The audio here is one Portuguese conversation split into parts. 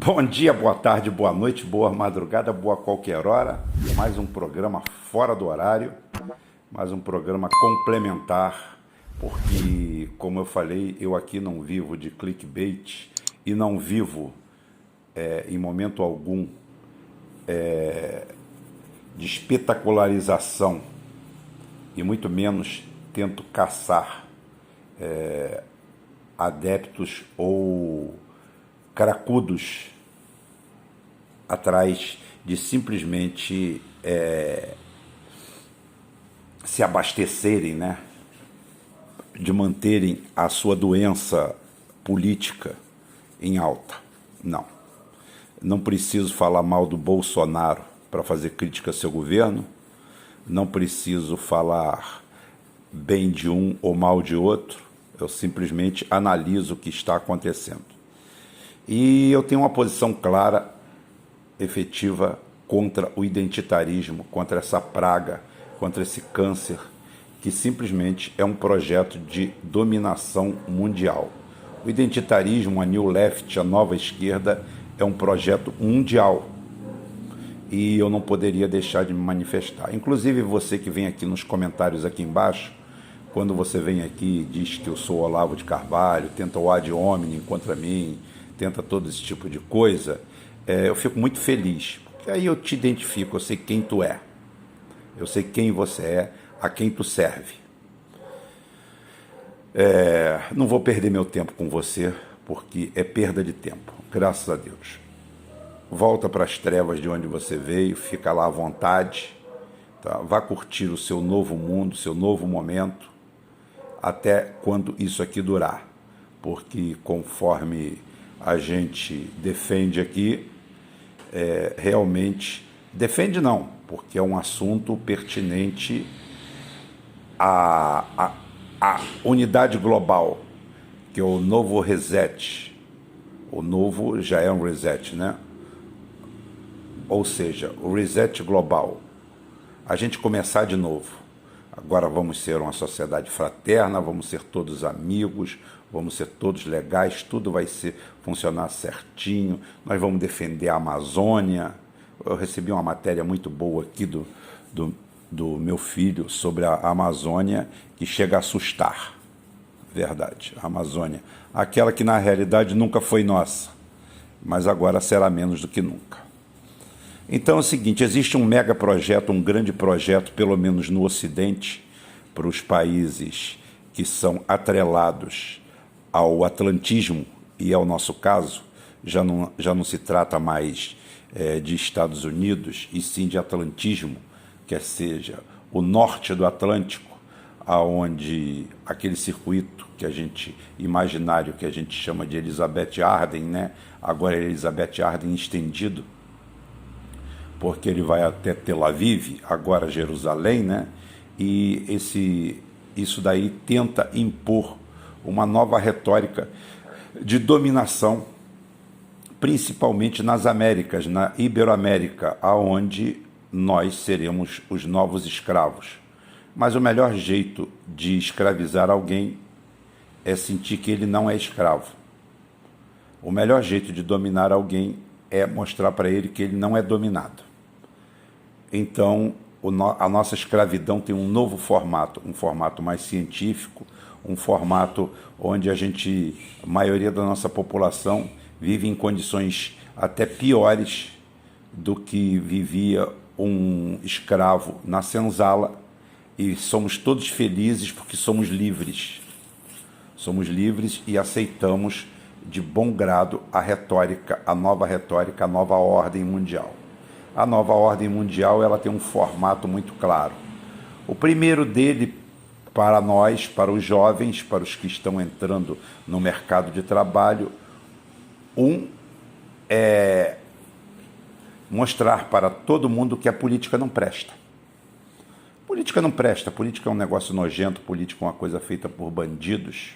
Bom dia, boa tarde, boa noite, boa madrugada, boa qualquer hora. Mais um programa fora do horário, mais um programa complementar, porque, como eu falei, eu aqui não vivo de clickbait e não vivo, em momento algum, de espetacularização e muito menos tento caçar adeptos ou cracudos atrás de simplesmente se abastecerem, né? De manterem a sua doença política em alta. Não. Não preciso falar mal do Bolsonaro para fazer crítica ao seu governo. Não preciso falar bem de um ou mal de outro. Eu simplesmente analiso o que está acontecendo. E eu tenho uma posição clara, efetiva, contra o identitarismo, contra essa praga, contra esse câncer, que simplesmente é um projeto de dominação mundial. O identitarismo, a New Left, a nova esquerda, é um projeto mundial. E eu não poderia deixar de me manifestar. Inclusive você que vem aqui nos comentários aqui embaixo, quando você vem aqui e diz que eu sou Olavo de Carvalho, tenta o ad hominem contra mim, tenta todo esse tipo de coisa, eu fico muito feliz, porque aí eu te identifico, eu sei quem tu é, eu sei quem você é, a quem tu serve. Não vou perder meu tempo com você, porque é perda de tempo, graças a Deus. Volta para as trevas de onde você veio, fica lá à vontade, tá? Vá curtir o seu novo mundo, seu novo momento, até quando isso aqui durar, porque conforme a gente defende aqui, realmente, defende não, porque é um assunto pertinente à unidade global, que é o novo reset. O novo já é um reset, né? Ou seja, o reset global. A gente começar de novo. Agora vamos ser uma sociedade fraterna, vamos ser todos amigos, vamos ser todos legais, tudo vai funcionar certinho, nós vamos defender a Amazônia. Eu recebi uma matéria muito boa aqui do meu filho sobre a Amazônia, que chega a assustar. Verdade, a Amazônia. Aquela que na realidade nunca foi nossa, mas agora será menos do que nunca. Então é o seguinte, existe um mega projeto, um grande projeto, pelo menos no Ocidente, para os países que são atrelados ao atlantismo, e é o nosso caso, já não se trata mais de Estados Unidos, e sim de atlantismo, quer seja o norte do Atlântico, aonde aquele circuito que a gente, imaginário, que a gente chama de Elizabeth Arden, né? Agora é Elizabeth Arden estendido, porque ele vai até Tel Aviv, agora Jerusalém, né? E isso daí tenta impor uma nova retórica de dominação, principalmente nas Américas, na Iberoamérica, aonde nós seremos os novos escravos. Mas o melhor jeito de escravizar alguém é sentir que ele não é escravo. O melhor jeito de dominar alguém é mostrar para ele que ele não é dominado. Então, a nossa escravidão tem um novo formato, um formato mais científico, um formato onde a maioria da nossa população vive em condições até piores do que vivia um escravo na senzala, e somos todos felizes porque somos livres. Somos livres e aceitamos de bom grado a retórica, a nova ordem mundial. A nova ordem mundial, ela tem um formato muito claro. O primeiro dele, para nós, para os jovens, para os que estão entrando no mercado de trabalho, é mostrar para todo mundo que a política não presta. Política não presta, política é um negócio nojento, política é uma coisa feita por bandidos,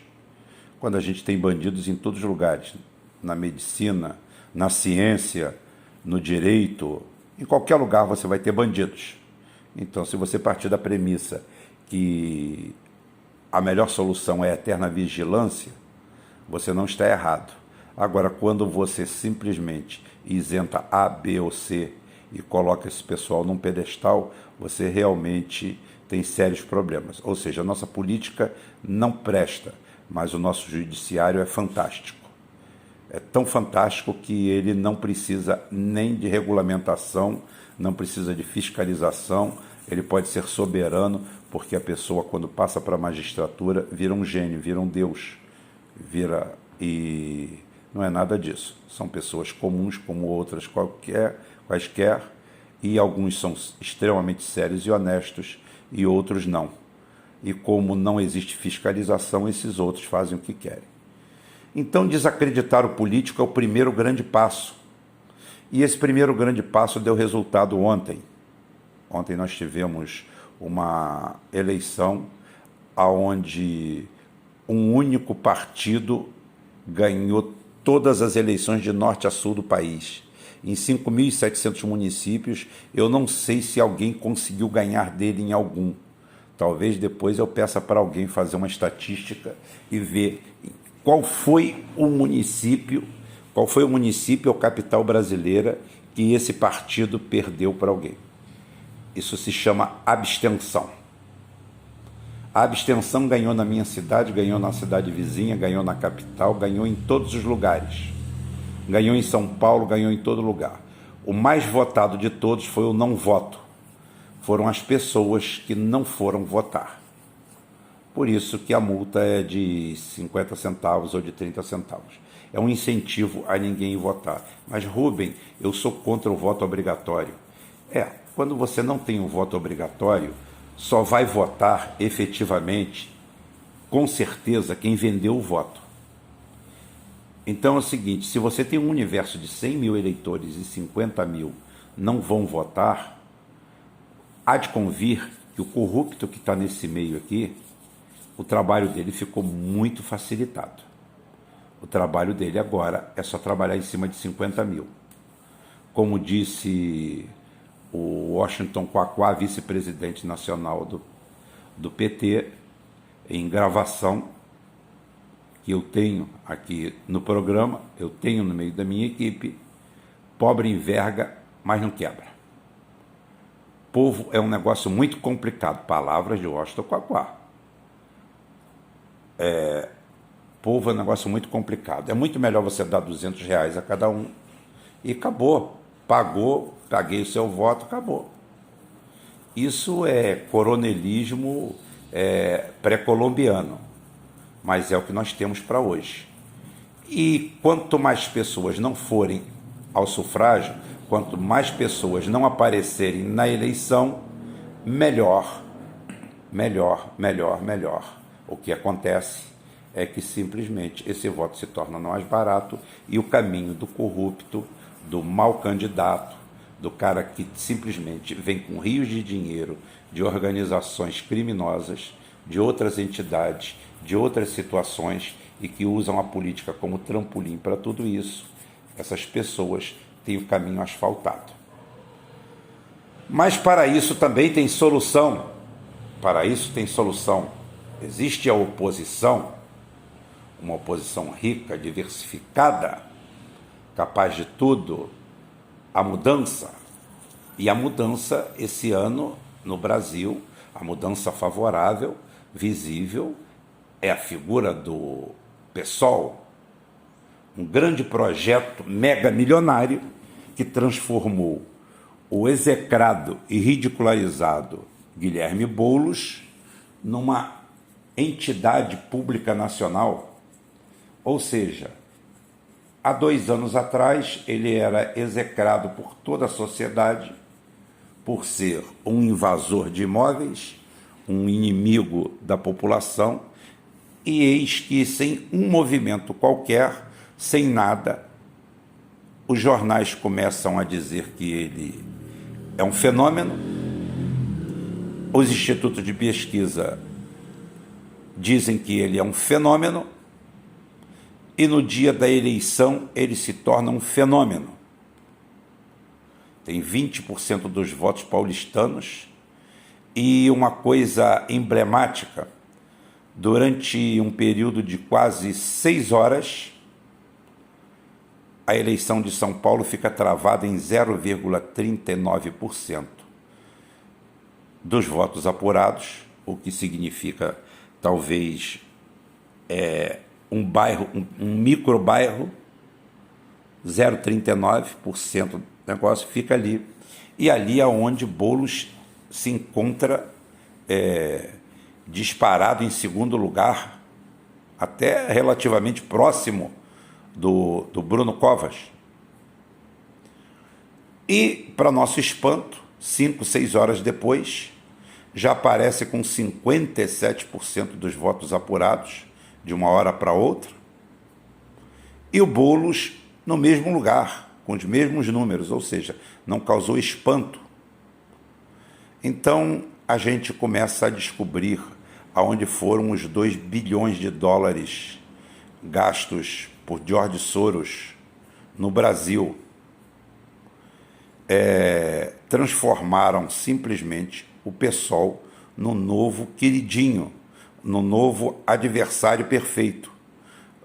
quando a gente tem bandidos em todos os lugares, na medicina, na ciência, no direito, em qualquer lugar você vai ter bandidos. Então, se você partir da premissa que a melhor solução é a eterna vigilância, você não está errado. Agora, quando você simplesmente isenta A, B ou C e coloca esse pessoal num pedestal, você realmente tem sérios problemas. Ou seja, a nossa política não presta, mas o nosso judiciário é fantástico. É tão fantástico que ele não precisa nem de regulamentação, não precisa de fiscalização, ele pode ser soberano, porque a pessoa, quando passa para a magistratura, vira um gênio, vira um Deus, e não é nada disso. São pessoas comuns como outras quaisquer, e alguns são extremamente sérios e honestos, e outros não. E como não existe fiscalização, esses outros fazem o que querem. Então, desacreditar o político é o primeiro grande passo. E esse primeiro grande passo deu resultado ontem. Ontem nós tivemos uma eleição onde um único partido ganhou todas as eleições de norte a sul do país. Em 5.700 municípios, eu não sei se alguém conseguiu ganhar dele em algum. Talvez depois eu peça para alguém fazer uma estatística e ver qual foi o município ou capital brasileira que esse partido perdeu para alguém. Isso se chama abstenção. A abstenção ganhou na minha cidade, ganhou na cidade vizinha, ganhou na capital, ganhou em todos os lugares. Ganhou em São Paulo, ganhou em todo lugar. O mais votado de todos foi o não voto. Foram as pessoas que não foram votar. Por isso que a multa é de 50 centavos ou de 30 centavos. É um incentivo a ninguém votar. Mas, Rubem, eu sou contra o voto obrigatório. Quando você não tem um voto obrigatório, só vai votar efetivamente, com certeza, quem vendeu o voto. Então é o seguinte, se você tem um universo de 100 mil eleitores e 50 mil não vão votar, há de convir que o corrupto que está nesse meio aqui, o trabalho dele ficou muito facilitado. O trabalho dele agora é só trabalhar em cima de 50 mil. Como disse o Washington Quaquá, vice-presidente nacional do PT, em gravação, que eu tenho aqui no programa, eu tenho no meio da minha equipe, pobre enverga, mas não quebra. Povo é um negócio muito complicado, palavras de Washington Quaquá. Povo é um negócio muito complicado. É muito melhor você dar R$200 a cada um e acabou. Pagou, paguei o seu voto, acabou. Isso é coronelismo pré-colombiano, mas é o que nós temos para hoje. E quanto mais pessoas não forem ao sufrágio, quanto mais pessoas não aparecerem na eleição, melhor. O que acontece é que simplesmente esse voto se torna mais barato e o caminho do corrupto, do mau candidato, do cara que simplesmente vem com rios de dinheiro de organizações criminosas, de outras entidades, de outras situações e que usam a política como trampolim para tudo isso, essas pessoas têm o caminho asfaltado. Mas para isso também tem solução. Existe a oposição, uma oposição rica, diversificada, capaz de tudo, a mudança. E a mudança, esse ano, no Brasil, a mudança favorável, visível, é a figura do PSOL, um grande projeto mega milionário que transformou o execrado e ridicularizado Guilherme Boulos numa entidade pública nacional. Ou seja, há 2 anos atrás ele era execrado por toda a sociedade por ser um invasor de imóveis, um inimigo da população, e eis que, sem um movimento qualquer, sem nada, os jornais começam a dizer que ele é um fenômeno, os institutos de pesquisa dizem que ele é um fenômeno, e no dia da eleição ele se torna um fenômeno. Tem 20% dos votos paulistanos, e uma coisa emblemática, durante um período de quase 6 horas, a eleição de São Paulo fica travada em 0,39% dos votos apurados, o que significa talvez um bairro, um microbairro, 0,39% do negócio fica ali. E ali é onde Boulos se encontra disparado em segundo lugar, até relativamente próximo do Bruno Covas. E, para nosso espanto, 5, 6 horas depois, já aparece com 57% dos votos apurados, de uma hora para outra, e o Boulos no mesmo lugar, com os mesmos números, ou seja, não causou espanto. Então, a gente começa a descobrir aonde foram os 2 bilhões de dólares gastos por George Soros no Brasil. Transformaram simplesmente o PSOL no novo queridinho, no novo adversário perfeito,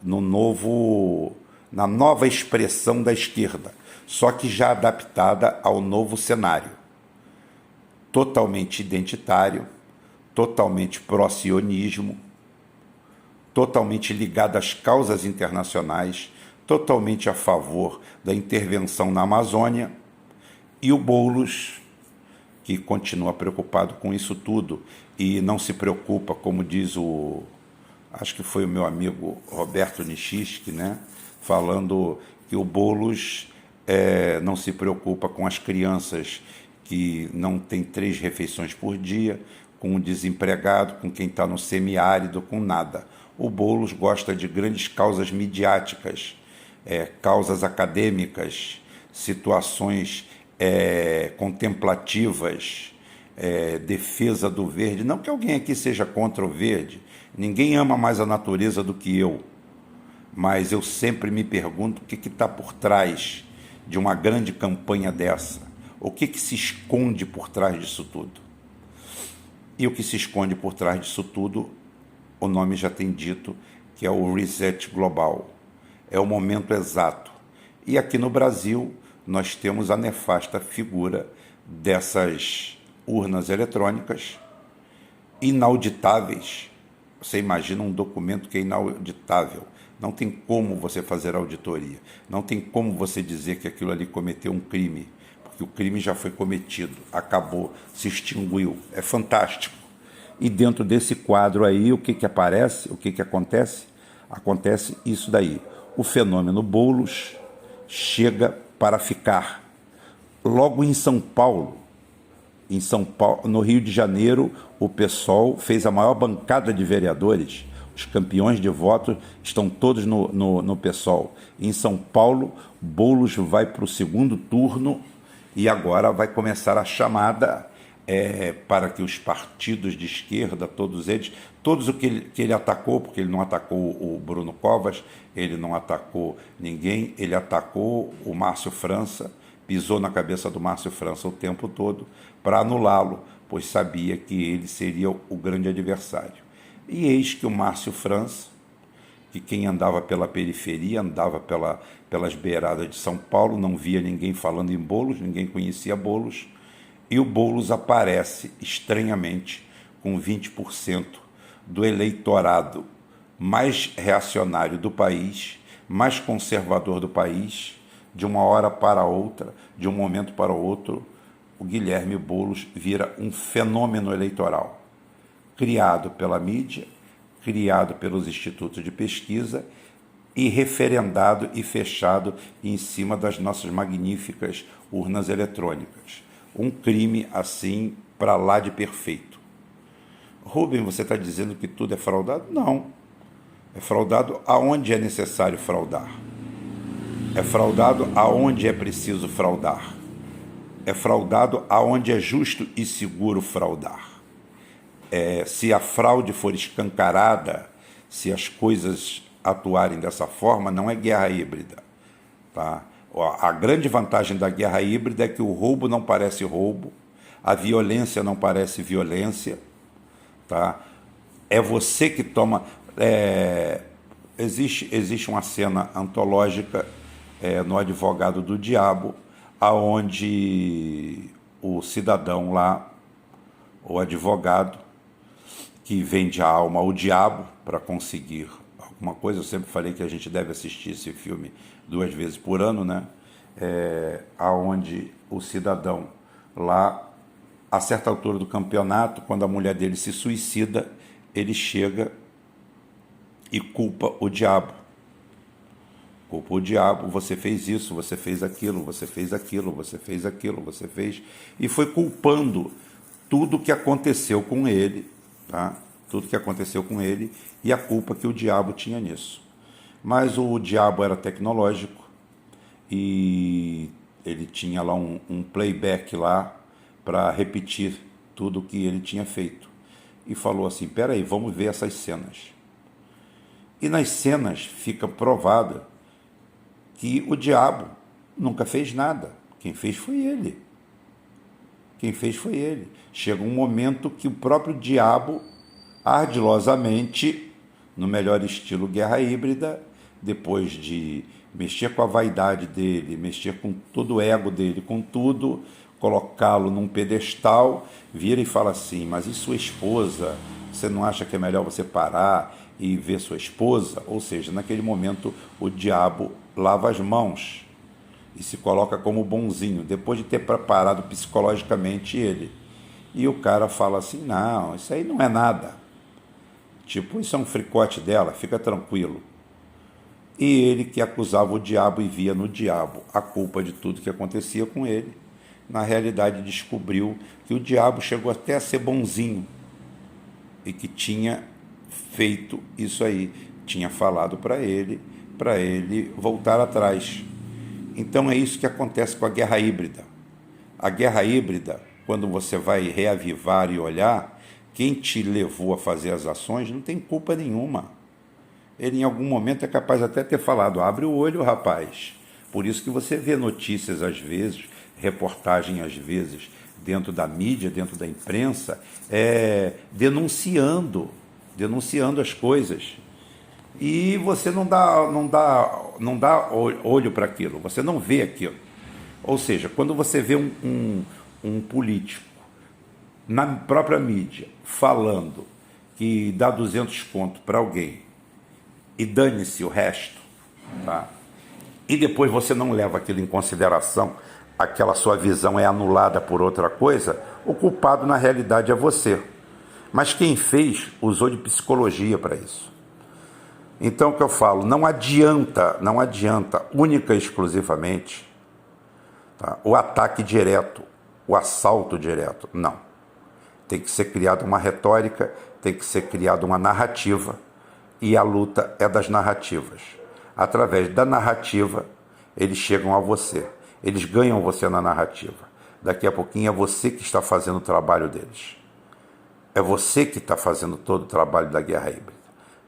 na nova expressão da esquerda, só que já adaptada ao novo cenário. Totalmente identitário, totalmente pró-sionismo, totalmente ligado às causas internacionais, totalmente a favor da intervenção na Amazônia, e o Boulos, que continua preocupado com isso tudo e não se preocupa, como diz acho que foi o meu amigo Roberto Nichiski, né, falando que o Boulos não se preocupa com as crianças que não têm 3 refeições por dia, com o desempregado, com quem está no semiárido, com nada. O Boulos gosta de grandes causas midiáticas, causas acadêmicas, situações contemplativas, defesa do verde. Não que alguém aqui seja contra o verde, ninguém ama mais a natureza do que eu, mas eu sempre me pergunto o que está por trás de uma grande campanha dessa, o que se esconde por trás disso tudo. E o que se esconde por trás disso tudo, o nome já tem dito, que é o reset global. É o momento exato. E aqui no Brasil, nós temos a nefasta figura dessas urnas eletrônicas inauditáveis. Você imagina um documento que é inauditável. Não tem como você fazer auditoria. Não tem como você dizer que aquilo ali cometeu um crime, porque o crime já foi cometido, acabou, se extinguiu. É fantástico. E dentro desse quadro aí, o que aparece, o que acontece? Acontece isso daí. O fenômeno Boulos chega para ficar. Logo em São Paulo, no Rio de Janeiro, o PSOL fez a maior bancada de vereadores. Os campeões de votos estão todos no PSOL. Em São Paulo, Boulos vai para o segundo turno e agora vai começar a chamada para que os partidos de esquerda, todos o que ele atacou, porque ele não atacou o Bruno Covas, ele não atacou ninguém, ele atacou o Márcio França, pisou na cabeça do Márcio França o tempo todo para anulá-lo, pois sabia que ele seria o grande adversário. E eis que o Márcio França, que quem andava pela periferia, andava pelas beiradas de São Paulo, não via ninguém falando em Boulos, ninguém conhecia Boulos, e o Boulos aparece estranhamente com 20% do eleitorado mais reacionário do país, mais conservador do país. De uma hora para outra, de um momento para o outro, o Guilherme Boulos vira um fenômeno eleitoral, criado pela mídia, criado pelos institutos de pesquisa e referendado e fechado em cima das nossas magníficas urnas eletrônicas. Um crime, assim, para lá de perfeito. Rubem, você está dizendo que tudo é fraudado? Não. É fraudado aonde é necessário fraudar. É fraudado aonde é preciso fraudar. É fraudado aonde é justo e seguro fraudar. Se a fraude for escancarada, se as coisas atuarem dessa forma, não é guerra híbrida. Tá? A grande vantagem da guerra híbrida é que o roubo não parece roubo, a violência não parece violência. Tá? É você que toma... Existe uma cena antológica no Advogado do Diabo, aonde o cidadão lá, o advogado, que vende a alma ao diabo para conseguir alguma coisa. Eu sempre falei que a gente deve assistir esse filme 2 vezes por ano, né? Aonde o cidadão lá, a certa altura do campeonato, quando a mulher dele se suicida, ele chega e culpa o diabo. Culpa o diabo: você fez isso, você fez aquilo, você fez aquilo, você fez aquilo, você fez... E foi culpando tudo o que aconteceu com ele, tá? Tudo que aconteceu com ele e a culpa que o diabo tinha nisso. Mas o diabo era tecnológico e ele tinha lá um playback lá para repetir tudo o que ele tinha feito. E falou assim: peraí, vamos ver essas cenas. E nas cenas fica provado que o diabo nunca fez nada. Quem fez foi ele. Quem fez foi ele. Chega um momento que o próprio diabo, ardilosamente, no melhor estilo Guerra Híbrida, depois de mexer com a vaidade dele, mexer com todo o ego dele, com tudo, colocá-lo num pedestal, vira e fala assim: mas e sua esposa? Você não acha que é melhor você parar e ver sua esposa? Ou seja, naquele momento o diabo lava as mãos e se coloca como bonzinho, depois de ter preparado psicologicamente ele. E o cara fala assim: não, isso aí não é nada. Tipo, isso é um fricote dela, fica tranquilo. E ele, que acusava o diabo e via no diabo a culpa de tudo que acontecia com ele, na realidade descobriu que o diabo chegou até a ser bonzinho e que tinha feito isso aí, tinha falado para ele voltar atrás. Então é isso que acontece com a guerra híbrida. A guerra híbrida, quando você vai reavivar e olhar, quem te levou a fazer as ações não tem culpa nenhuma. Ele em algum momento é capaz até ter falado: abre o olho, rapaz. Por isso que você vê notícias às vezes, reportagem às vezes, dentro da mídia, dentro da imprensa, denunciando as coisas. E você não dá olho para aquilo, você não vê aquilo. Ou seja, quando você vê um político na própria mídia falando que dá 200 conto para alguém e dane-se o resto, tá? E depois você não leva aquilo em consideração, aquela sua visão é anulada por outra coisa, o culpado na realidade é você. Mas quem fez usou de psicologia para isso. Então o que eu falo, não adianta única e exclusivamente, tá, o ataque direto, o assalto direto, não. Tem que ser criada uma retórica, tem que ser criada uma narrativa, e a luta é das narrativas. Através da narrativa, eles chegam a você, eles ganham você na narrativa. Daqui a pouquinho é você que está fazendo o trabalho deles. É você que está fazendo todo o trabalho da guerra híbrida,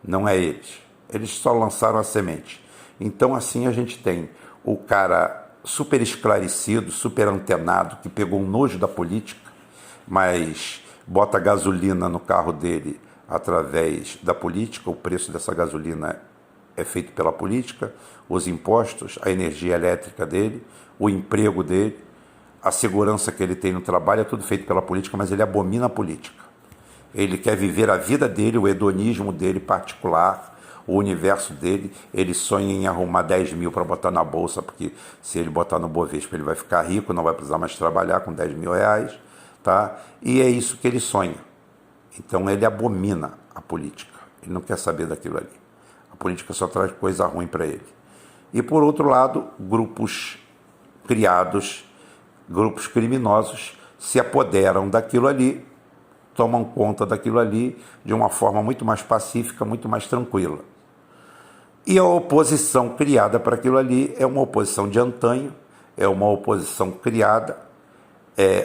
não é eles. Eles só lançaram a semente. Então assim a gente tem o cara super esclarecido, super antenado, que pegou um nojo da política, mas bota gasolina no carro dele através da política. O preço dessa gasolina é feito pela política, os impostos, a energia elétrica dele, o emprego dele, a segurança que ele tem no trabalho, é tudo feito pela política, mas ele abomina a política. Ele quer viver a vida dele, o hedonismo dele particular, o universo dele. Ele sonha em arrumar 10 mil para botar na bolsa, porque se ele botar no Bovespa ele vai ficar rico, não vai precisar mais trabalhar com 10 mil reais, tá? E é isso que ele sonha. Então ele abomina a política, ele não quer saber daquilo ali. A política só traz coisa ruim para ele. E por outro lado, grupos criados, grupos criminosos se apoderam daquilo ali, tomam conta daquilo ali de uma forma muito mais pacífica, muito mais tranquila. E a oposição criada para aquilo ali é uma oposição de antanho, é uma oposição criada,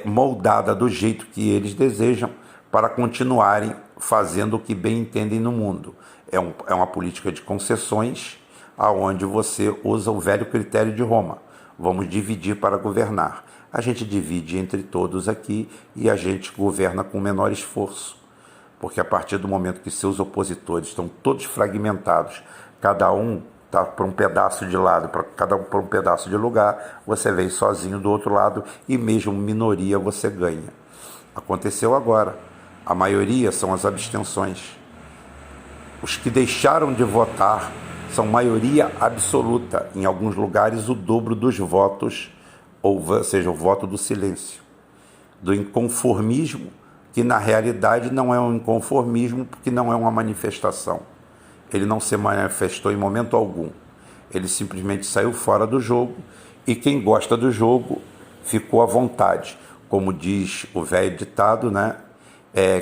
moldada do jeito que eles desejam, para continuarem fazendo o que bem entendem no mundo. É uma política de concessões, aonde você usa o velho critério de Roma. Vamos dividir para governar. A gente divide entre todos aqui e a gente governa com menor esforço. Porque a partir do momento que seus opositores estão todos fragmentados, cada um tá por um pedaço de lado, para cada um por um pedaço de lugar, você vem sozinho do outro lado e mesmo minoria você ganha. Aconteceu agora. A maioria são as abstenções. Os que deixaram de votar são maioria absoluta, em alguns lugares o dobro dos votos, ou seja, o voto do silêncio, do inconformismo, que na realidade não é um inconformismo, porque não é uma manifestação. Ele não se manifestou em momento algum. Ele simplesmente saiu fora do jogo e quem gosta do jogo ficou à vontade. Como diz o velho ditado, né?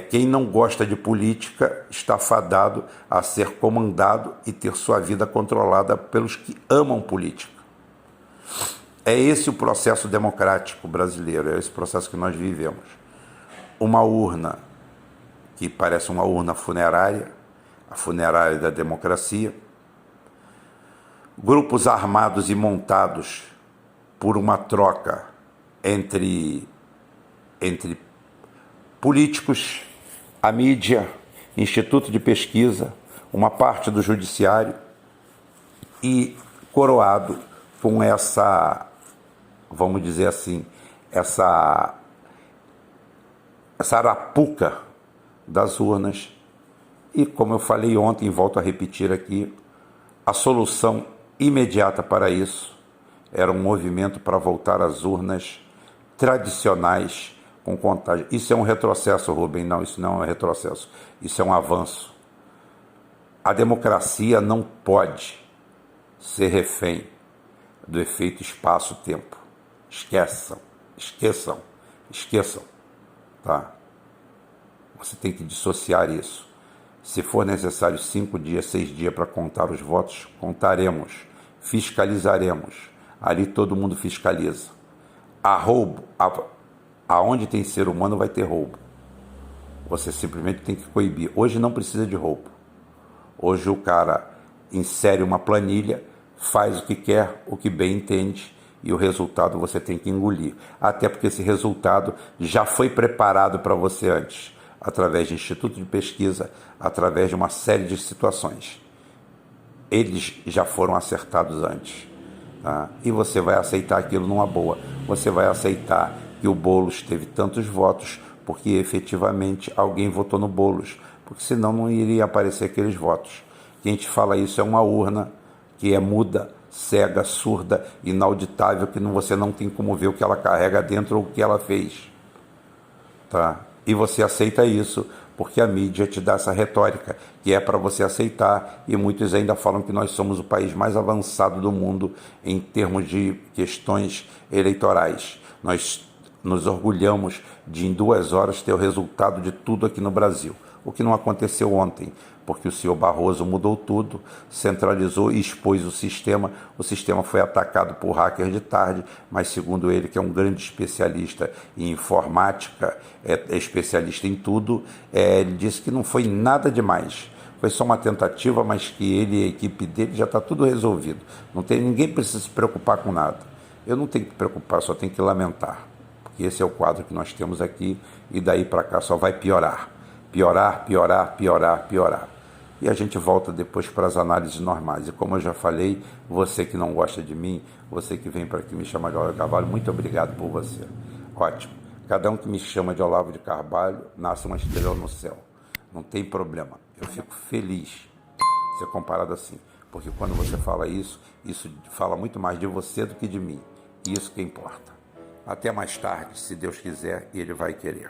Quem não gosta de política está fadado a ser comandado e ter sua vida controlada pelos que amam política. É esse o processo democrático brasileiro, é esse processo que nós vivemos. Uma urna que parece uma urna funerária, a funerária da democracia, grupos armados e montados por uma troca entre políticos, a mídia, instituto de pesquisa, uma parte do judiciário e coroado com essa, vamos dizer assim, essa arapuca das urnas. E como eu falei ontem, volto a repetir aqui, a solução imediata para isso era um movimento para voltar às urnas tradicionais com contagem. Isso é um retrocesso, Rubem? Não, isso não é um retrocesso. Isso é um avanço. A democracia não pode ser refém do efeito espaço-tempo. Esqueçam. Tá? Você tem que dissociar isso. Se for necessário 5 dias, 6 dias para contar os votos, contaremos, fiscalizaremos. Ali todo mundo fiscaliza. Há roubo, aonde tem ser humano vai ter roubo. Você simplesmente tem que coibir. Hoje não precisa de roubo. Hoje o cara insere uma planilha, faz o que quer, o que bem entende, e o resultado você tem que engolir. Até porque esse resultado já foi preparado para você antes, através de instituto de pesquisa, através de uma série de situações. Eles já foram acertados antes. Tá? E você vai aceitar aquilo numa boa. Você vai aceitar que o Boulos teve tantos votos porque efetivamente alguém votou no Boulos, porque senão não iria aparecer aqueles votos. Quem te fala isso é uma urna que é muda, cega, surda, inauditável, que você não tem como ver o que ela carrega dentro ou o que ela fez. Tá? E você aceita isso porque a mídia te dá essa retórica, que é para você aceitar, e muitos ainda falam que nós somos o país mais avançado do mundo em termos de questões eleitorais. Nós nos orgulhamos de em 2 horas ter o resultado de tudo aqui no Brasil, o que não aconteceu ontem, porque o senhor Barroso mudou tudo, centralizou e expôs o sistema foi atacado por hackers de tarde, mas segundo ele, que é um grande especialista em informática, é especialista em tudo, ele disse que não foi nada demais, foi só uma tentativa, mas que ele e a equipe dele já está tudo resolvido, ninguém precisa se preocupar com nada. Eu não tenho que me preocupar, só tenho que lamentar. Porque esse é o quadro que nós temos aqui e daí para cá só vai piorar. Piorar. E a gente volta depois para as análises normais. E como eu já falei, você que não gosta de mim, você que vem para aqui me chamar de Olavo de Carvalho, muito obrigado por você. Ótimo. Cada um que me chama de Olavo de Carvalho, nasce uma estrela no céu. Não tem problema. Eu fico feliz ser comparado assim. Porque quando você fala isso fala muito mais de você do que de mim. Isso que importa. Até mais tarde, se Deus quiser, e Ele vai querer.